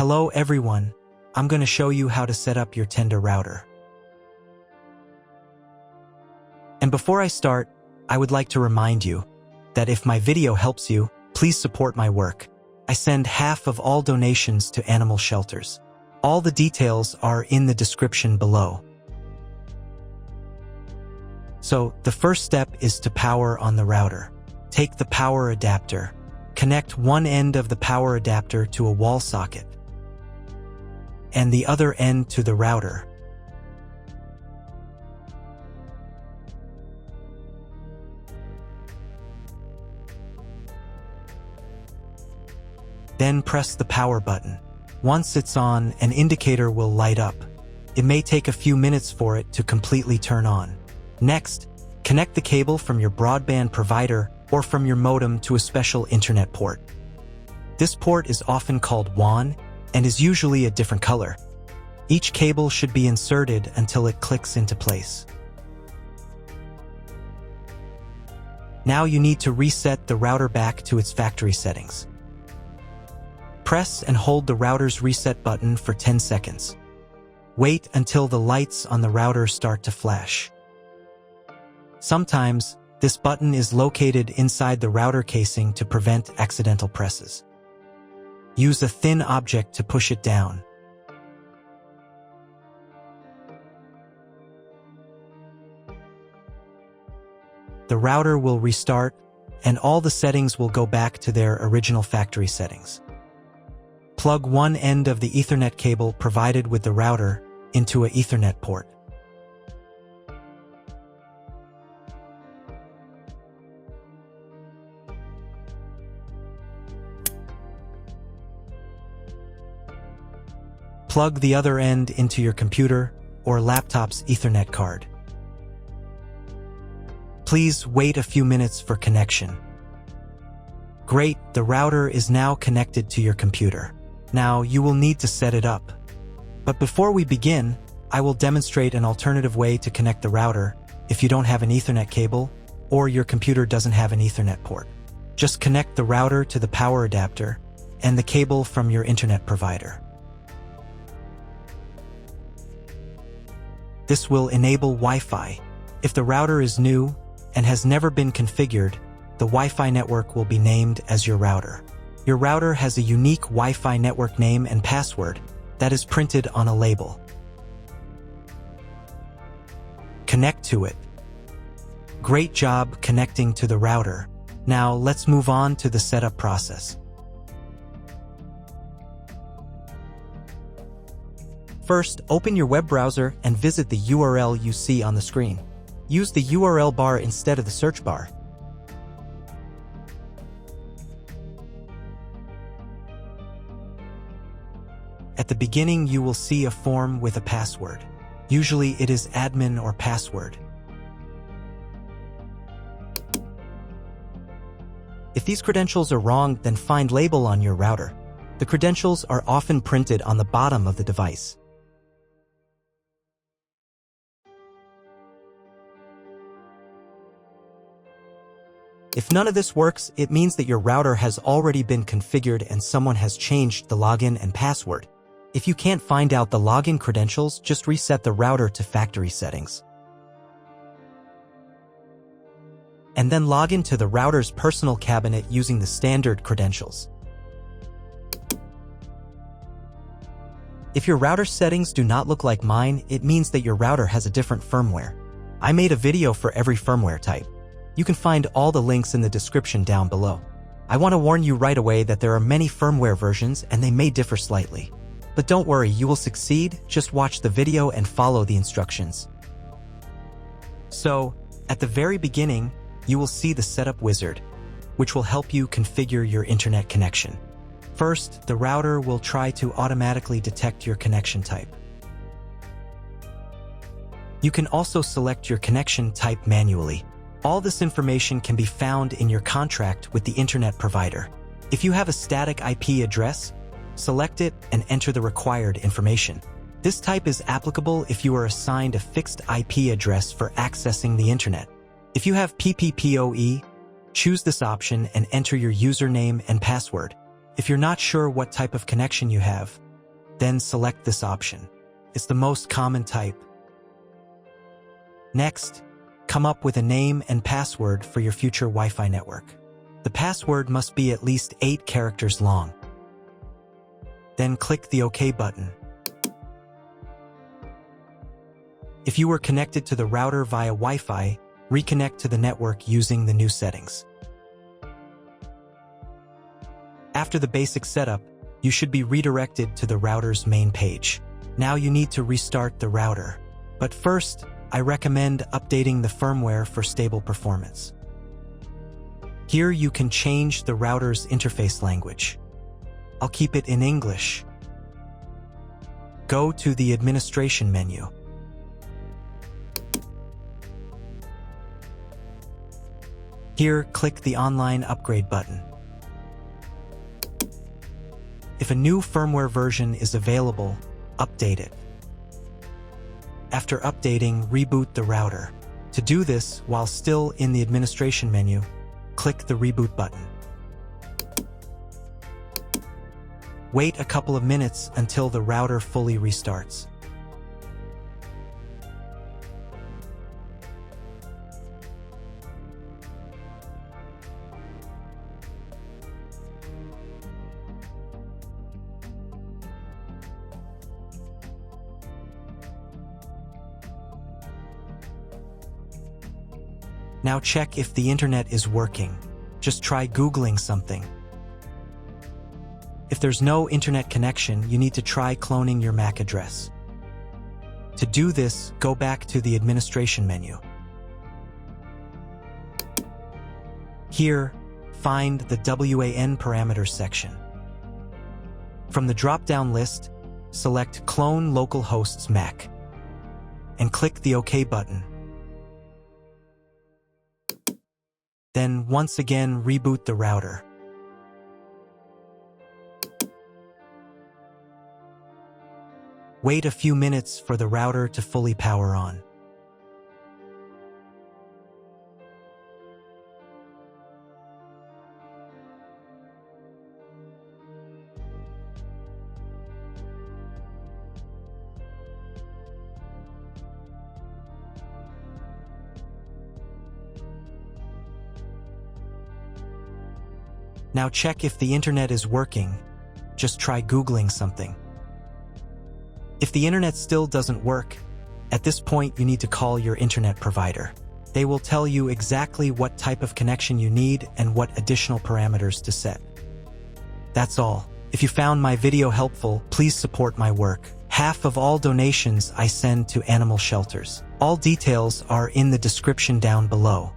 Hello everyone, I'm going to show you how to set up your Tenda router. And before I start, I would like to remind you that if my video helps you, please support my work. I send half of all donations to animal shelters. All the details are in the description below. So, the first step is to power on the router. Take the power adapter. Connect one end of the power adapter to a wall socket and the other end to the router. Then press the power button. Once it's on, an indicator will light up. It may take a few minutes for it to completely turn on. Next, connect the cable from your broadband provider or from your modem to a special internet port. This port is often called WAN and is usually a different color. Each cable should be inserted until it clicks into place. Now you need to reset the router back to its factory settings. Press and hold the router's reset button for 10 seconds. Wait until the lights on the router start to flash. Sometimes, this button is located inside the router casing to prevent accidental presses. Use a thin object to push it down. The router will restart, and all the settings will go back to their original factory settings. Plug one end of the Ethernet cable provided with the router into an Ethernet port. Plug the other end into your computer or laptop's Ethernet card. Please wait a few minutes for connection. Great, the router is now connected to your computer. Now you will need to set it up. But before we begin, I will demonstrate an alternative way to connect the router if you don't have an Ethernet cable or your computer doesn't have an Ethernet port. Just connect the router to the power adapter and the cable from your internet provider. This will enable Wi-Fi. If the router is new and has never been configured, the Wi-Fi network will be named as your router. Your router has a unique Wi-Fi network name and password that is printed on a label. Connect to it. Great job connecting to the router. Now let's move on to the setup process. First, open your web browser and visit the URL you see on the screen. Use the URL bar instead of the search bar. At the beginning, you will see a form with a password. Usually it is admin or password. If these credentials are wrong, then find label on your router. The credentials are often printed on the bottom of the device. If none of this works, it means that your router has already been configured and someone has changed the login and password. If you can't find out the login credentials, just reset the router to factory settings. And then log into the router's personal cabinet using the standard credentials. If your router settings do not look like mine, it means that your router has a different firmware. I made a video for every firmware type. You can find all the links in the description down below. I want to warn you right away that there are many firmware versions and they may differ slightly. But don't worry, you will succeed. Just watch the video and follow the instructions. So, at the very beginning, you will see the setup wizard, which will help you configure your internet connection. First, the router will try to automatically detect your connection type. You can also select your connection type manually. All this information can be found in your contract with the internet provider. If you have a static IP address, select it and enter the required information. This type is applicable if you are assigned a fixed IP address for accessing the internet. If you have PPPoE, choose this option and enter your username and password. If you're not sure what type of connection you have, Then select this option. It's the most common type. Next, come up with a name and password for your future Wi-Fi network. The password must be at least 8 characters long. Then click the OK button. If you were connected to the router via Wi-Fi, reconnect to the network using the new settings. After the basic setup, you should be redirected to the router's main page. Now you need to restart the router. But first, I recommend updating the firmware for stable performance. Here you can change the router's interface language. I'll keep it in English. Go to the administration menu. Here, click the online upgrade button. If a new firmware version is available, update it. After updating, reboot the router. To do this while still in the administration menu, click the reboot button. Wait a couple of minutes until the router fully restarts. Now check if the internet is working. Just try Googling something. If there's no internet connection, you need to try cloning your MAC address. To do this, go back to the administration menu. Here, find the WAN parameters section. From the drop-down list, select Clone Localhost's MAC and click the OK button. Then once again reboot the router. Wait a few minutes for the router to fully power on. Now check if the internet is working. Just try Googling something. If the internet still doesn't work, at this point you need to call your internet provider. They will tell you exactly what type of connection you need and what additional parameters to set. That's all. If you found my video helpful, please support my work. Half of all donations I send to animal shelters. All details are in the description down below.